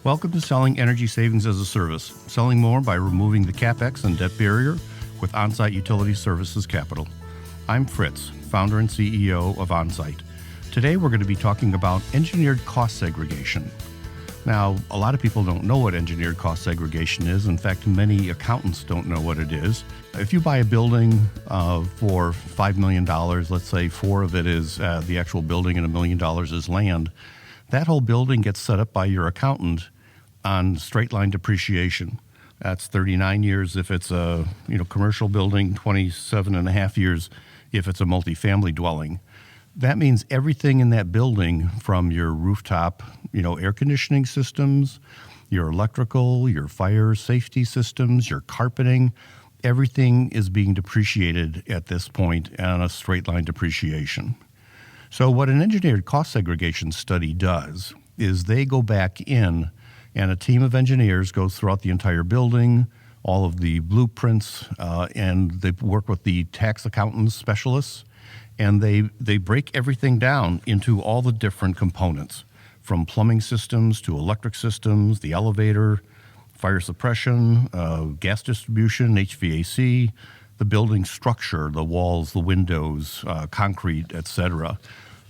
Welcome to Selling Energy Savings as a Service, selling more by removing the Capex and debt barrier with Onsite Utility Services Capital. I'm Fritz, founder and CEO of Onsite. Today we're going to be talking about engineered cost segregation. Now, a lot of people don't know what engineered cost segregation is. In fact, many accountants don't know what it is. If you buy a building for $5 million, let's say $4 of it is the actual building and $1 million is land, that whole building gets set up by your accountant on straight line depreciation. That's 39 years if it's a commercial building, 27 and a half years if it's a multifamily dwelling. That means everything in that building, from your rooftop, air conditioning systems, your electrical, your fire safety systems, your carpeting, everything is being depreciated at this point on a straight line depreciation. So what an engineered cost segregation study does is they go back in, and a team of engineers goes throughout the entire building, all of the blueprints, and they work with the tax accountants specialists, and they break everything down into all the different components, from plumbing systems to electric systems, the elevator, fire suppression, gas distribution, HVAC, the building structure, the walls, the windows, concrete, etc.,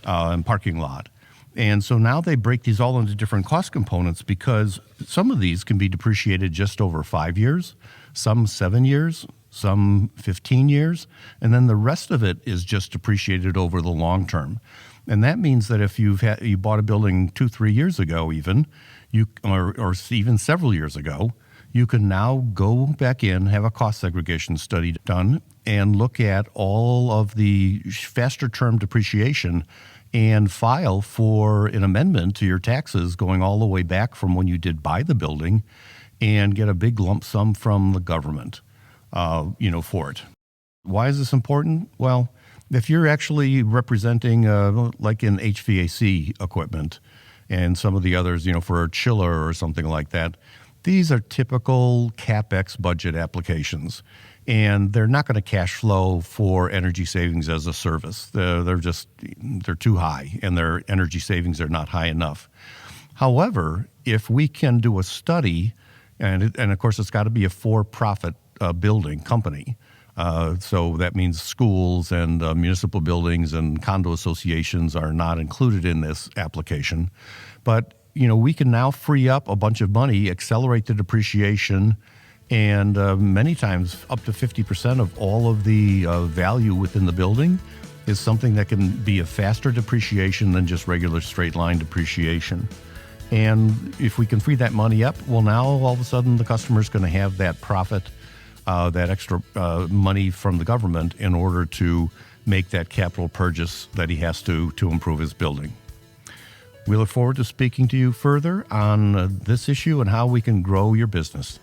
and parking lot. And so now they break these all into different cost components because some of these can be depreciated just over 5 years, some 7 years, some 15 years, and then the rest of it is just depreciated over the long term. And that means that if you bought a building 2-3 years ago even, or even several years ago, you can now go back in, have a cost segregation study done, and look at all of the faster term depreciation and file for an amendment to your taxes going all the way back from when you did buy the building, and get a big lump sum from the government, for it. Why is this important? Well, if you're actually representing, like in HVAC equipment and some of the others, for a chiller or something like that, these are typical Capex budget applications, and they're not going to cash flow for energy savings as a service. They're too high, and their energy savings are not high enough. However, if we can do a study, and of course it's got to be a for-profit building company, so that means schools and municipal buildings and condo associations are not included in this application, but we can now free up a bunch of money, accelerate the depreciation, and many times up to 50% of all of the value within the building is something that can be a faster depreciation than just regular straight line depreciation. And if we can free that money up, well, now all of a sudden the customer's going to have that profit, that extra money from the government in order to make that capital purchase that he has to improve his building. We look forward to speaking to you further on this issue and how we can grow your business.